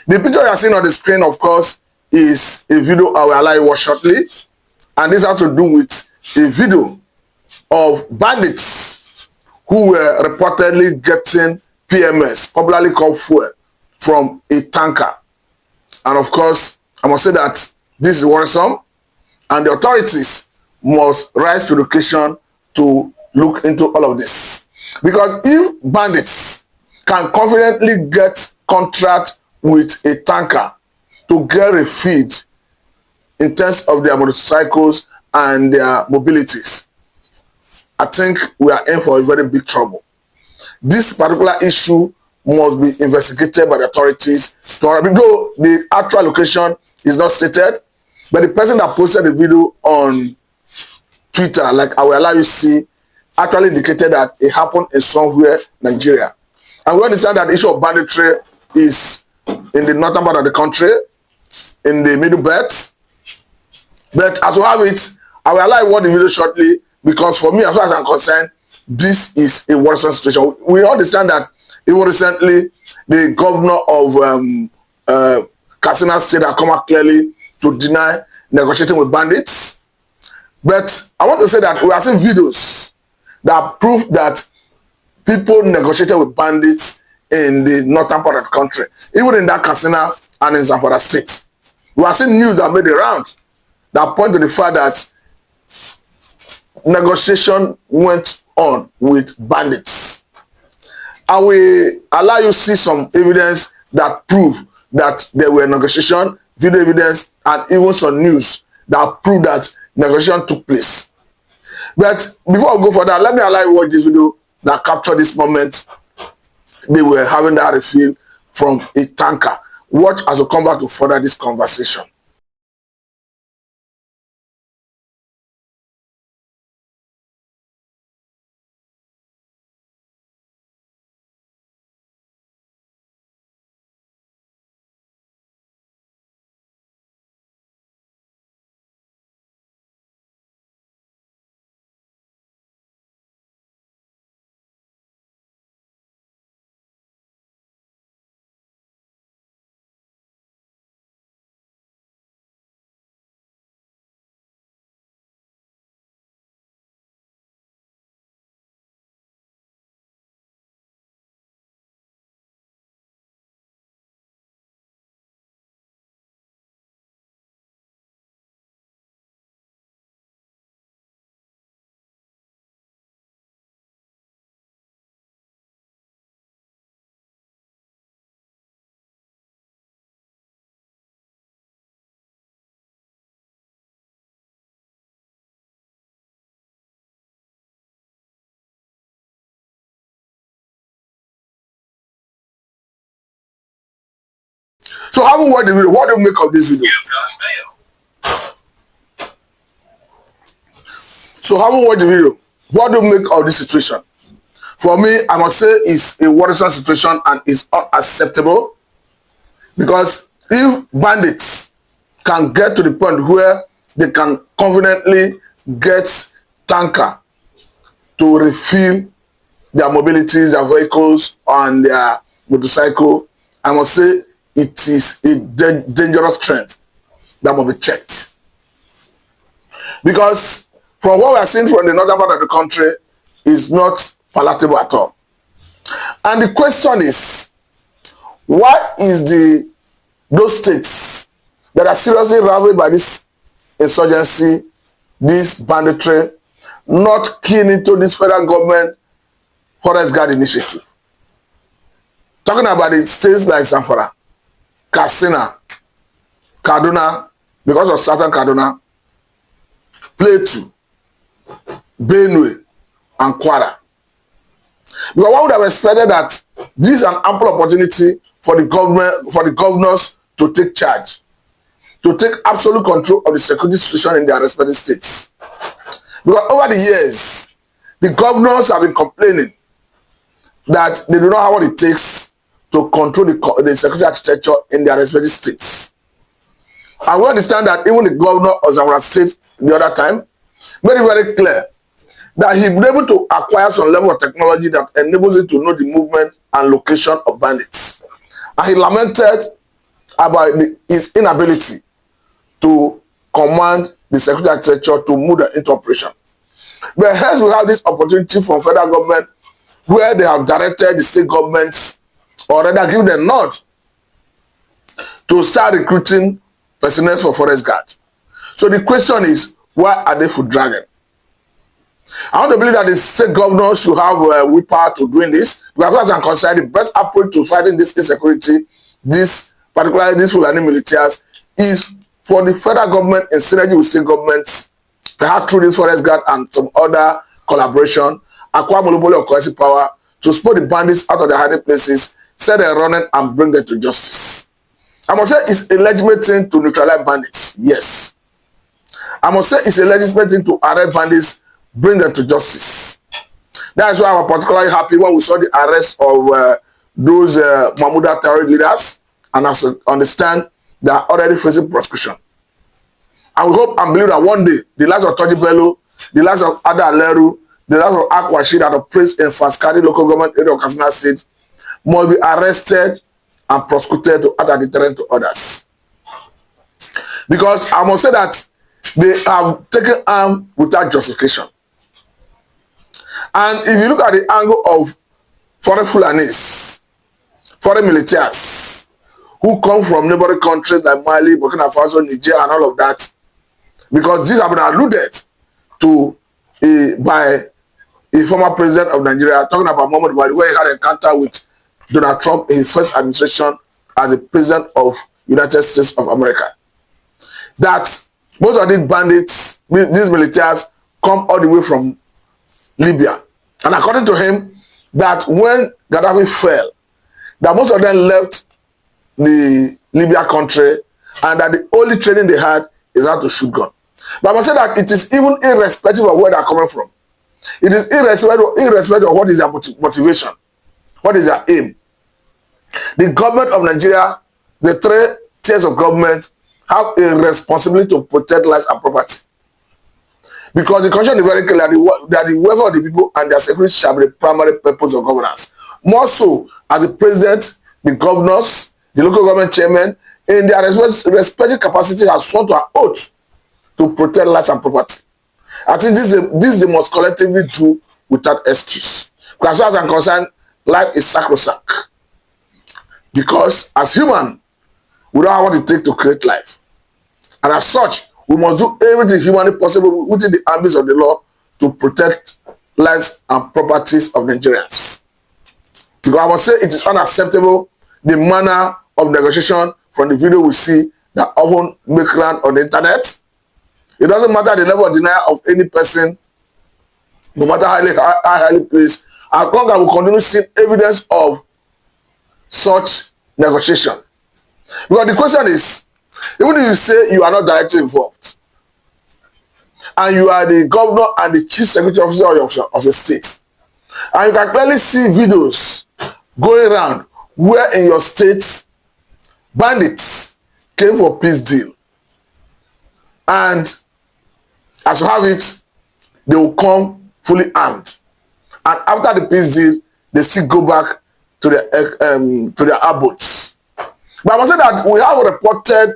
The picture you are seeing on the screen, of course, is a video I will allow you watch shortly. And this has to do with a video of bandits who were reportedly getting PMS, popularly called fuel, from a tanker. And of course, I must say that this is worrisome, and the authorities must rise to the occasion to look into all of this. Because if bandits can confidently get contract with a tanker to get a feed in terms of their motorcycles and their mobilities, I think we are in for a very big trouble. This particular issue must be investigated by the authorities. Though the actual location is not stated, but the person that posted the video on Twitter, like I will allow you to see, actually indicated that it happened in somewhere, Nigeria. And we understand that the issue of banditry is in the northern part of the country, in the middle belt. But as we have it, I will allow you to watch the video shortly, because for me, as far as I'm concerned, this is a worrisome situation. We understand that even recently, the governor of Katsina State has come out clearly to deny negotiating with bandits. But I want to say that we are seeing videos that prove that people negotiated with bandits in the northern part of the country, even in that Katsina and in Zamfara State. We are seeing news that made the round that point to the fact that negotiation went on with bandits. I will allow you to see some evidence that prove that there were negotiation, video evidence, and even some news that prove that negotiation took place. But before I go further, let me allow you to watch this video that captured this moment. They were having that refill from a tanker. Watch as we come back to further this conversation. So having watched the video, what do you make of this video? So having watched the video, what do you make of this situation? For me, I must say it's a worrisome situation and it's unacceptable, because if bandits can get to the point where they can confidently get tanker to refill their mobilities, their vehicles, and their motorcycle, I must say it is a dangerous trend that must be checked. Because from what we are seeing from the northern part of the country is not palatable at all. And the question is, why is those states that are seriously ravaged by this insurgency, this banditry, not keen into this federal government forest guard initiative? Talking about the states like Zamfara, Katsina, Kaduna, because of Southern Kaduna, Plateau, Benue, and Kwara. Because one would have expected that this is an ample opportunity for the government, for the governors to take charge, to take absolute control of the security situation in their respective states. Because over the years, the governors have been complaining that they do not have what it takes to control the security architecture in their respective states. And we understand that even the governor of Zamfara State the other time made it very clear that he will be able to acquire some level of technology that enables him to know the movement and location of bandits. And he lamented about his inability to command the security architecture to move them into operation. But hence we have this opportunity from federal government where they have directed the state governments or rather give them nod to start recruiting personnel for forest guard. So the question is, why are they foot dragging? I want to believe that the state governors should have willpower to doing this, because as far as I'm concerned, the best approach to fighting this insecurity, particularly these Fulani militias, is for the federal government in synergy with state governments, perhaps through this forest guard and some other collaboration, acquire monopoly of coercive power to spot the bandits out of their hiding places, set them running and bring them to justice. I must say it's a legitimate thing to neutralize bandits, yes. I must say it's a legitimate thing to arrest bandits, bring them to justice. That's why I'm particularly happy when we saw the arrest of those Mahmuda terrorist leaders, and as we understand, they are already facing prosecution. I will hope and believe that one day, the likes of Toji Bello, the likes of Ada Aleru, the likes of Akwashi that are placed in Faskari local government area of Katsina State must be arrested and prosecuted to add a deterrent to others. Because I must say that they have taken arm without justification. And if you look at the angle of foreign Fulanis, foreign militias, who come from neighboring countries like Mali, Burkina Faso, Niger, and all of that, because these have been alluded to by a former president of Nigeria, talking about Muhammadu Buhari, where he had an encounter with Donald Trump in his first administration as the president of United States of America. That most of these bandits, these militias, come all the way from Libya. And according to him, that when Gaddafi fell, that most of them left the Libya country and that the only training they had is how to shoot gun. But I must say that it is even irrespective of where they are coming from. It is irrespective of what is their motivation, what is their aim. The government of Nigeria, the three tiers of government, have a responsibility to protect lives and property. Because the constitution is very clear that the welfare of the people and their security shall be the primary purpose of governance. More so, as the president, the governors, the local government chairman, in their respective capacity, have sworn to an oath to protect lives and property. I think this they must collectively do without excuse. Because as far as I'm concerned, life is sacrosanct. Because as human, we don't have what it takes to create life. And as such, we must do everything humanly possible within the ambits of the law to protect lives and properties of Nigerians. Because I must say it is unacceptable the manner of negotiation from the video we see that often make round on the internet. It doesn't matter the level of denial of any person, no matter how highly placed, as long as we continue seeing evidence of such negotiation. Because the question is, even if you say you are not directly involved, and you are the governor and the chief security officer of your state, and you can clearly see videos going around where in your state bandits came for peace deal, and as you have it, they will come fully armed, and after the peace deal, they still go back to their abodes. But I must say that we have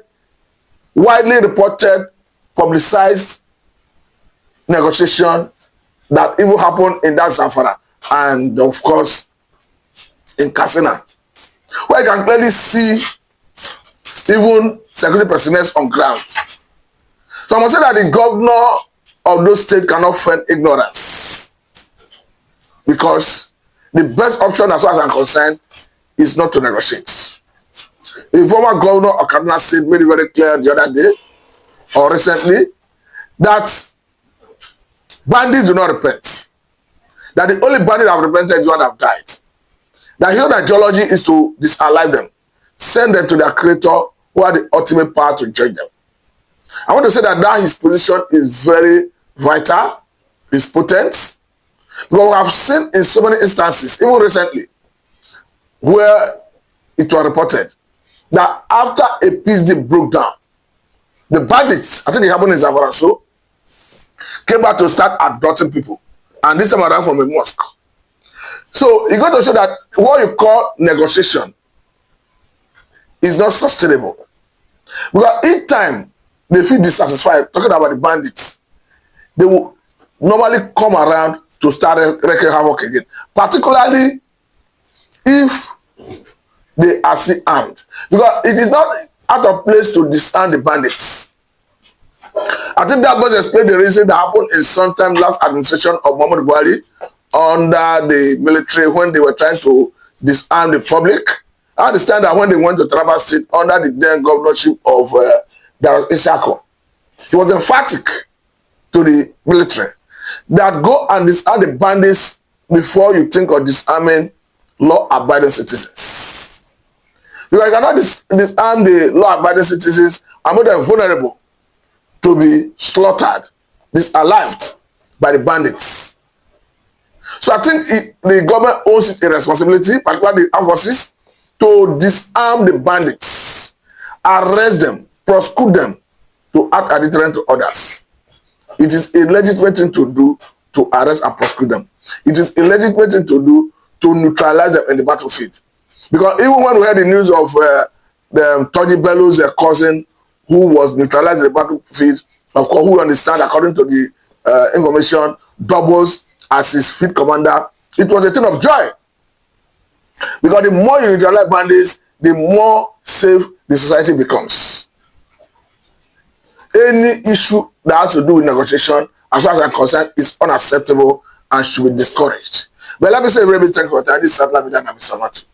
widely reported, publicized negotiation that even happened in that Zamfara and of course in Katsina, where you can clearly see even security personnel on ground. So I must say that the governor of those states cannot feign ignorance, because the best option as far as I'm concerned is not to negotiate. The former governor of Kaduna State made it very clear the other day or recently that bandits do not repent. That the only bandit that have repented is one that have died. That human ideology is to disalive them, send them to their creator who had the ultimate power to judge them. I want to say that his position is very vital, is potent, because we have seen in so many instances, even recently, where it was reported that after a peace deal broke down, the bandits, I think it happened in Zamfara, so came back to start abducting people, and this time around from a mosque. So you got to show that what you call negotiation is not sustainable. Because each time they feel dissatisfied, talking about the bandits, they will normally come around to start wreaking havoc again. Particularly if they are still armed. Because it is not out of place to disarm the bandits. I think that was explain the reason that happened in sometime last administration of Muhammadu Buhari under the military when they were trying to disarm the public. I understand that when they went to Taraba State under the then governorship of Darus Isako, he was emphatic to the military that go and disarm the bandits before you think of disarming law-abiding citizens. Because you cannot disarm the law-abiding citizens and make them vulnerable to be slaughtered, disalived by the bandits. So I think the government owns it a responsibility, particularly the armed forces, to disarm the bandits, arrest them, prosecute them, to act as deterrent to others. It is a legitimate thing to do to arrest and prosecute them. It is a legitimate thing to do to neutralize them in the battlefield. Because even when we heard the news of the Tony Bello's cousin who was neutralized in the battlefield, of course, who understand, according to the information, doubles as his field commander, it was a thing of joy. Because the more you neutralize bandits, the more safe the society becomes. Any issue that has to do with negotiation, as far as I'm concerned, is unacceptable and should be discouraged. But let me say a very big thank you for this. This is Mr.